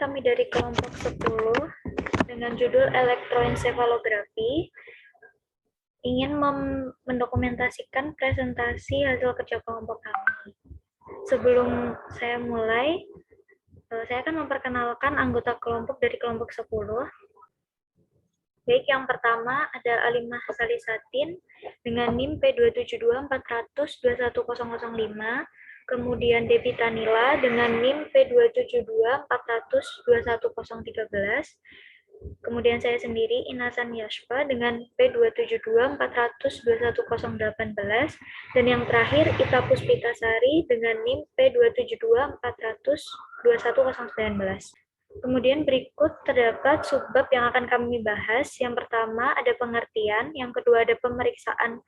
kami dari kelompok 10 dengan judul elektroensefalografi ingin mendokumentasikan presentasi hasil kerja kelompok kami. Sebelum saya mulai, saya akan memperkenalkan anggota kelompok dari kelompok 10. Baik, yang pertama ada Alimah Salisatin dengan NIM P27240021005. Kemudian Devi Tanila dengan NIM P27240021013. Kemudian saya sendiri, Inasan Yashpa, dengan P27240021018. Dan yang terakhir, Ita Puspitasari dengan NIM P27240021019. Kemudian berikut terdapat subbab yang akan kami bahas. Yang pertama ada pengertian, yang kedua ada pemeriksaan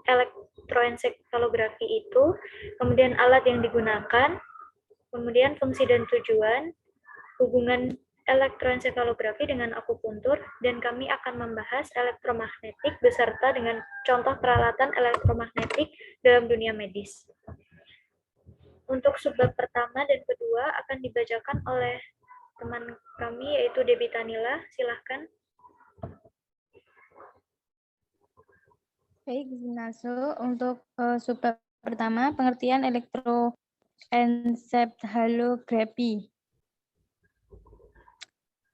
elektroensefalografi itu, kemudian alat yang digunakan, kemudian fungsi dan tujuan, hubungan elektroensefalografi dengan akupuntur, dan kami akan membahas elektromagnetik beserta dengan contoh peralatan elektromagnetik dalam dunia medis. Untuk subbab pertama dan kedua akan dibacakan oleh teman kami yaitu Devi Tanila. Silahkan. Baik, Naso. Untuk subbab pertama, pengertian elektroensefalografi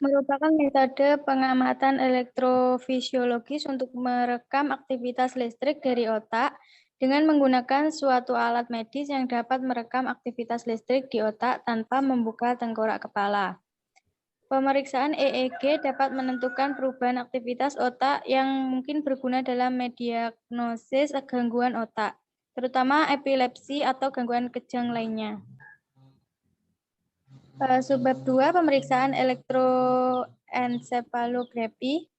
merupakan metode pengamatan elektrofisiologis untuk merekam aktivitas listrik dari otak dengan menggunakan suatu alat medis yang dapat merekam aktivitas listrik di otak tanpa membuka tengkorak kepala. Pemeriksaan EEG dapat menentukan perubahan aktivitas otak yang mungkin berguna dalam mendiagnosis gangguan otak, terutama epilepsi atau gangguan kejang lainnya. Subbab 2, pemeriksaan elektroensefalografi.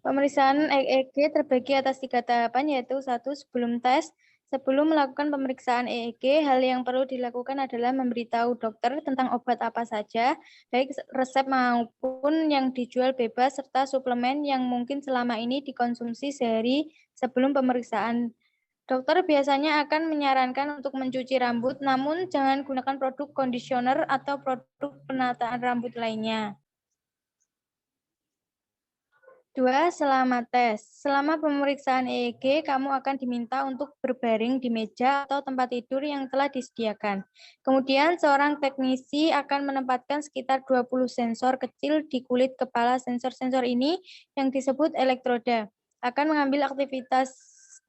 Pemeriksaan EEG terbagi atas 3 tahapan, yaitu 1. Sebelum tes. Sebelum melakukan pemeriksaan EEG, hal yang perlu dilakukan adalah memberitahu dokter tentang obat apa saja, baik resep maupun yang dijual bebas, serta suplemen yang mungkin selama ini dikonsumsi sehari sebelum pemeriksaan. Dokter biasanya akan menyarankan untuk mencuci rambut, namun jangan gunakan produk conditioner atau produk penataan rambut lainnya. 2. Selama tes. Selama pemeriksaan EEG, kamu akan diminta untuk berbaring di meja atau tempat tidur yang telah disediakan. Kemudian, seorang teknisi akan menempatkan sekitar 20 sensor kecil di kulit kepala. Sensor-sensor ini, yang disebut elektroda, akan mengambil aktivitas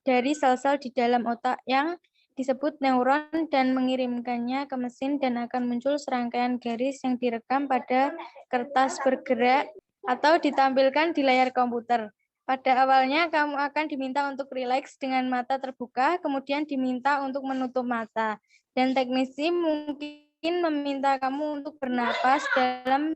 dari sel-sel di dalam otak yang disebut neuron dan mengirimkannya ke mesin, dan akan muncul serangkaian garis yang direkam pada kertas bergerak atau ditampilkan di layar komputer. Pada awalnya, kamu akan diminta untuk rileks dengan mata terbuka, kemudian diminta untuk menutup mata. Dan teknisi mungkin meminta kamu untuk bernapas dengan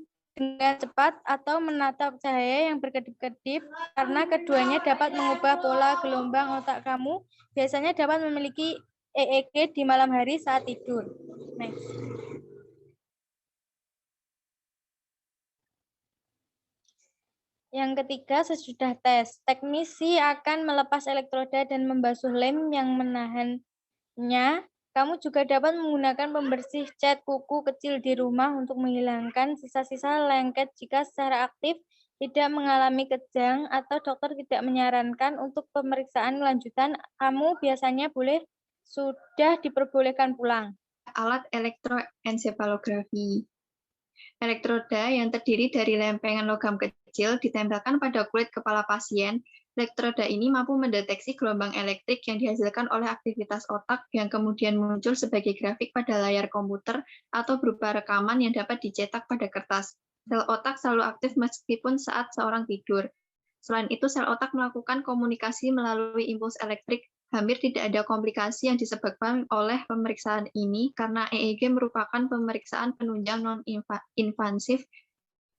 cepat atau menatap cahaya yang berkedip-kedip, karena keduanya dapat mengubah pola gelombang otak kamu. Biasanya dapat memiliki EEG di malam hari saat tidur. Next. Yang ketiga, sesudah tes, teknisi akan melepas elektroda dan membasuh lem yang menahannya. Kamu juga dapat menggunakan pembersih cat kuku kecil di rumah untuk menghilangkan sisa-sisa lengket jika secara aktif tidak mengalami kejang atau dokter tidak menyarankan untuk pemeriksaan lanjutan. Kamu biasanya sudah diperbolehkan pulang. Alat elektroensefalografi. Elektroda yang terdiri dari lempengan logam kecil ditempelkan pada kulit kepala pasien. Elektroda ini mampu mendeteksi gelombang elektrik yang dihasilkan oleh aktivitas otak yang kemudian muncul sebagai grafik pada layar komputer atau berupa rekaman yang dapat dicetak pada kertas. Sel otak selalu aktif meskipun saat seorang tidur. Selain itu, sel otak melakukan komunikasi melalui impuls elektrik. Hampir tidak ada komplikasi yang disebabkan oleh pemeriksaan ini karena EEG merupakan pemeriksaan penunjang non-invasif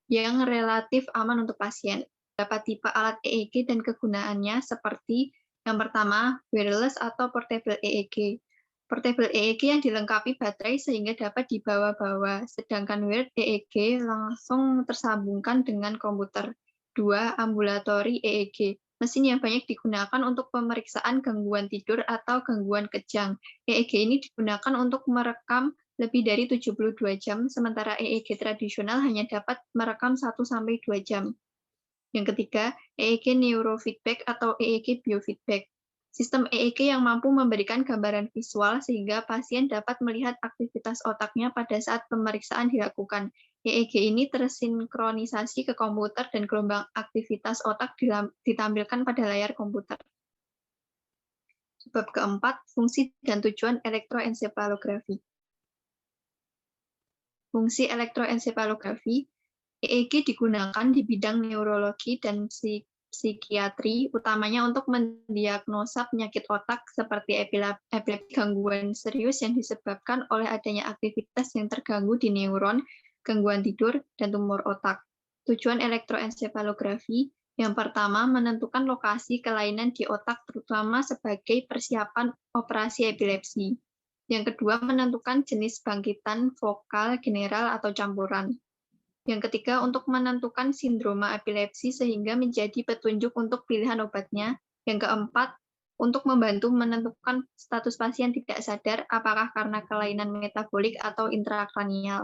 yang relatif aman untuk pasien. Beberapa tipe alat EEG dan kegunaannya seperti yang pertama, wireless atau portable EEG. Portable EEG yang dilengkapi baterai sehingga dapat dibawa-bawa, sedangkan wired EEG langsung tersambungkan dengan komputer. 2. Ambulatory EEG. Mesin yang banyak digunakan untuk pemeriksaan gangguan tidur atau gangguan kejang. EEG ini digunakan untuk merekam lebih dari 72 jam, sementara EEG tradisional hanya dapat merekam 1-2 jam. Yang ketiga, EEG neurofeedback atau EEG biofeedback. Sistem EEG yang mampu memberikan gambaran visual sehingga pasien dapat melihat aktivitas otaknya pada saat pemeriksaan dilakukan. EEG ini tersinkronisasi ke komputer dan gelombang aktivitas otak ditampilkan pada layar komputer. Bab keempat, fungsi dan tujuan elektroensefalografi. Fungsi elektroensefalografi, EEG digunakan di bidang neurologi dan psikiatri, utamanya untuk mendiagnosa penyakit otak seperti epilepsi, gangguan serius yang disebabkan oleh adanya aktivitas yang terganggu di neuron, gangguan tidur, dan tumor otak. Tujuan elektroensefalografi, yang pertama, menentukan lokasi kelainan di otak, terutama sebagai persiapan operasi epilepsi. Yang kedua, menentukan jenis bangkitan vokal, general, atau campuran. Yang ketiga, untuk menentukan sindroma epilepsi sehingga menjadi petunjuk untuk pilihan obatnya. Yang keempat, untuk membantu menentukan status pasien tidak sadar apakah karena kelainan metabolik atau intrakranial.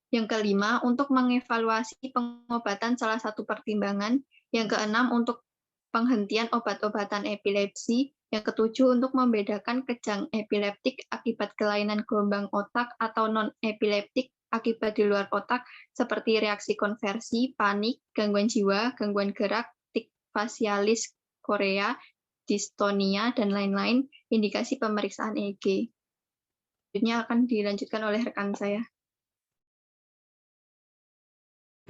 Yang kelima, untuk mengevaluasi pengobatan salah satu pertimbangan. Yang keenam, untuk penghentian obat-obatan epilepsi. Yang ketujuh, untuk membedakan kejang epileptik akibat kelainan gelombang otak atau non-epileptik akibat di luar otak, seperti reaksi konversi, panik, gangguan jiwa, gangguan gerak, tik fasialis Korea, distonia, dan lain-lain, indikasi pemeriksaan EEG. Selanjutnya akan dilanjutkan oleh rekan saya.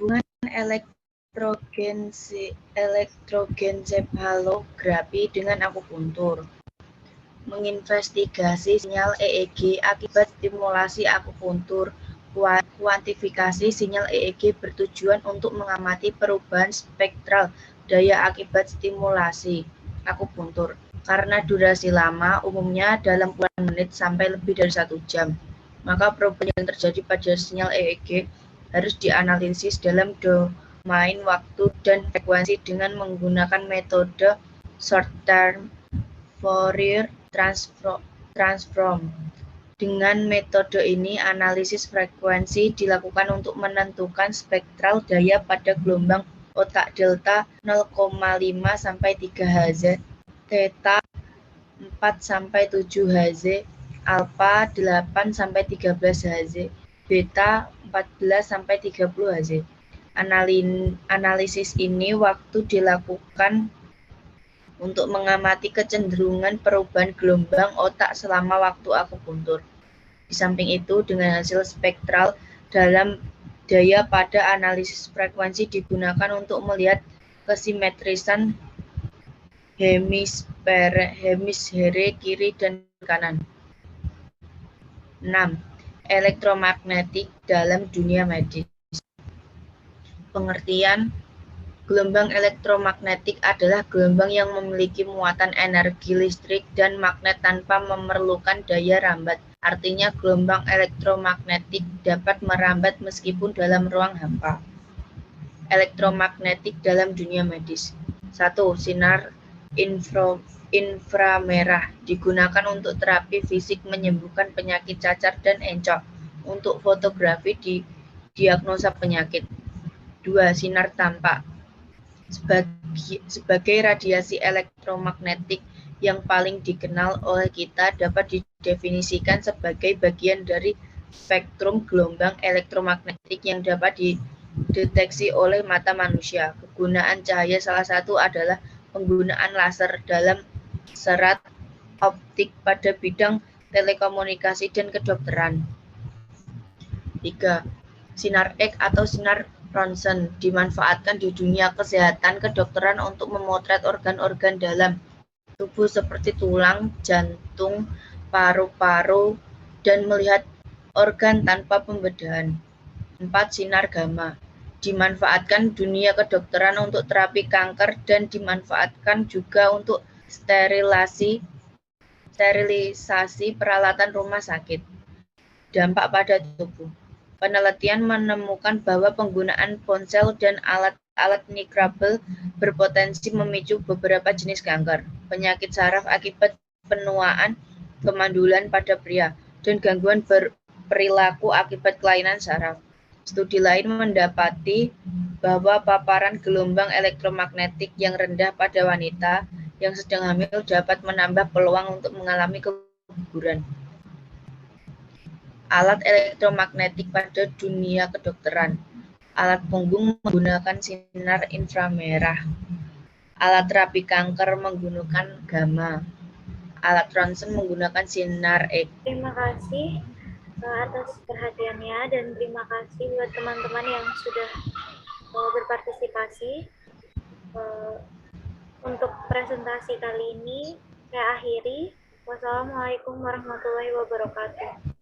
Hubungan elektroensefalografi dengan akupuntur. Menginvestigasi sinyal EEG akibat stimulasi akupuntur. Kuantifikasi sinyal EEG bertujuan untuk mengamati perubahan spektral daya akibat stimulasi akupuntur. Karena durasi lama, umumnya dalam puluhan menit sampai lebih dari 1 jam, maka perubahan yang terjadi pada sinyal EEG harus dianalisis dalam domain waktu dan frekuensi dengan menggunakan metode short-term Fourier transform. Dengan metode ini, analisis frekuensi dilakukan untuk menentukan spektral daya pada gelombang otak delta 0,5 sampai 3 Hz, theta 4 sampai 7 Hz, alpha 8 sampai 13 Hz, beta 14 sampai 30 Hz. Analisis ini waktu dilakukan untuk mengamati kecenderungan perubahan gelombang otak selama waktu akupuntur. Di samping itu, dengan hasil spektral dalam daya pada analisis frekuensi digunakan untuk melihat kesimetrisan hemisfere kiri dan kanan. 6. Elektromagnetik dalam dunia medis. Pengertian gelombang elektromagnetik adalah gelombang yang memiliki muatan energi listrik dan magnet tanpa memerlukan daya rambat. Artinya gelombang elektromagnetik dapat merambat meskipun dalam ruang hampa. Elektromagnetik dalam dunia medis. 1. Sinar inframerah digunakan untuk terapi fisik menyembuhkan penyakit cacar dan encok, untuk fotografi di diagnosa penyakit. 2. Sinar tampak sebagai radiasi elektromagnetik yang paling dikenal oleh kita dapat didefinisikan sebagai bagian dari spektrum gelombang elektromagnetik yang dapat dideteksi oleh mata manusia. Kegunaan cahaya salah satu adalah penggunaan laser dalam serat optik pada bidang telekomunikasi dan kedokteran. 3. Sinar X atau sinar Ronsen dimanfaatkan di dunia kesehatan kedokteran untuk memotret organ-organ dalam tubuh seperti tulang, jantung, paru-paru, dan melihat organ tanpa pembedahan. 4. Sinar gamma dimanfaatkan dunia kedokteran untuk terapi kanker dan dimanfaatkan juga untuk sterilisasi peralatan rumah sakit. Dampak pada tubuh. Penelitian menemukan bahwa penggunaan ponsel dan alat mikrobel berpotensi memicu beberapa jenis kanker, penyakit saraf akibat penuaan, kemandulan pada pria, dan gangguan perilaku akibat kelainan saraf. Studi lain mendapati bahwa paparan gelombang elektromagnetik yang rendah pada wanita yang sedang hamil dapat menambah peluang untuk mengalami keguguran. Alat elektromagnetik pada dunia kedokteran. Alat punggung menggunakan sinar inframerah. Alat terapi kanker menggunakan gamma. Alat ronsen menggunakan sinar X. Terima kasih atas perhatiannya dan terima kasih buat teman-teman yang sudah berpartisipasi. Untuk presentasi kali ini saya akhiri. Wassalamualaikum warahmatullahi wabarakatuh.